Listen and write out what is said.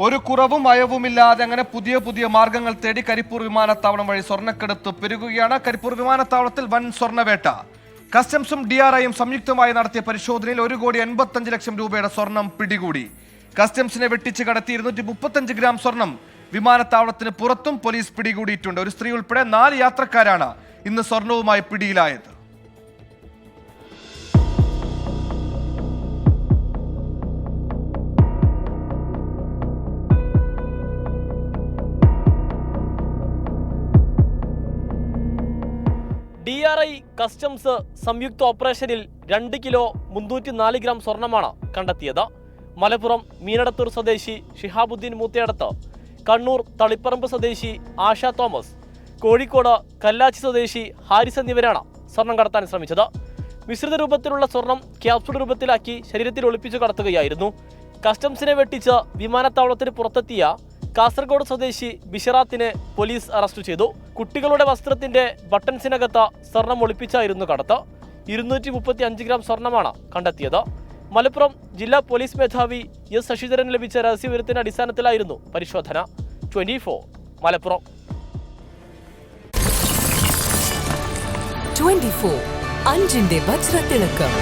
ഒരു കുറവും അയവുമില്ലാതെ അങ്ങനെ പുതിയ മാർഗങ്ങൾ തേടി കരിപ്പൂർ വിമാനത്താവളം വഴി സ്വർണ്ണക്കടത്ത് പെരുകുകയാണ്. കരിപ്പൂർ വിമാനത്താവളത്തിൽ വൻ സ്വർണ്ണവേട്ട. കസ്റ്റംസും DRIയും സംയുക്തമായി നടത്തിയ പരിശോധനയിൽ 1,85,00,000 രൂപയുടെ സ്വർണം പിടികൂടി. കസ്റ്റംസിനെ വെട്ടിച്ച് കടത്തി 235 ഗ്രാം സ്വർണം വിമാനത്താവളത്തിന് പുറത്തും പോലീസ് പിടികൂടിയിട്ടുണ്ട്. ഒരു സ്ത്രീ ഉൾപ്പെടെ 4 യാത്രക്കാരാണ് ഇന്ന് സ്വർണവുമായി പിടിയിലായത്. DRI കസ്റ്റംസ് സംയുക്ത ഓപ്പറേഷനിൽ 2 കിലോ 304 ഗ്രാം സ്വർണമാണ് കണ്ടെത്തിയത്. മലപ്പുറം മീനടത്തൂർ സ്വദേശി ഷിഹാബുദ്ദീൻ മൂത്തയടത്ത്, കണ്ണൂർ തളിപ്പറമ്പ് സ്വദേശി ആശ തോമസ്, കോഴിക്കോട് കല്ലാച്ചി സ്വദേശി ഹാരിസ് എന്നിവരാണ് സ്വർണം കടത്താൻ ശ്രമിച്ചത്. മിശ്രിത രൂപത്തിലുള്ള സ്വർണം ക്യാപ്സൂൾ രൂപത്തിലാക്കി ശരീരത്തിൽ ഒളിപ്പിച്ചു കടത്തുകയായിരുന്നു. കസ്റ്റംസിനെ വെട്ടിച്ച് വിമാനത്താവളത്തിന് പുറത്തെത്തിയ കാസർഗോഡ് സ്വദേശി ബിഷറാത്തിനെ പോലീസ് അറസ്റ്റ് ചെയ്തു. കുട്ടികളുടെ വസ്ത്രത്തിന്റെ ബട്ടൺസിനകത്ത് സ്വർണം ഒളിപ്പിച്ചായിരുന്നു കടത്ത്. 235 ഗ്രാം സ്വർണമാണ് കണ്ടെത്തിയത്. മലപ്പുറം ജില്ലാ പോലീസ് മേധാവി S ശശിധരൻ ലഭിച്ച രഹസ്യവിവരത്തിന്റെ അടിസ്ഥാനത്തിലായിരുന്നു പരിശോധന. 24 മലപ്പുറം. 24 അഞ്ചിന്റെ വജ്രത്തിളക്കം.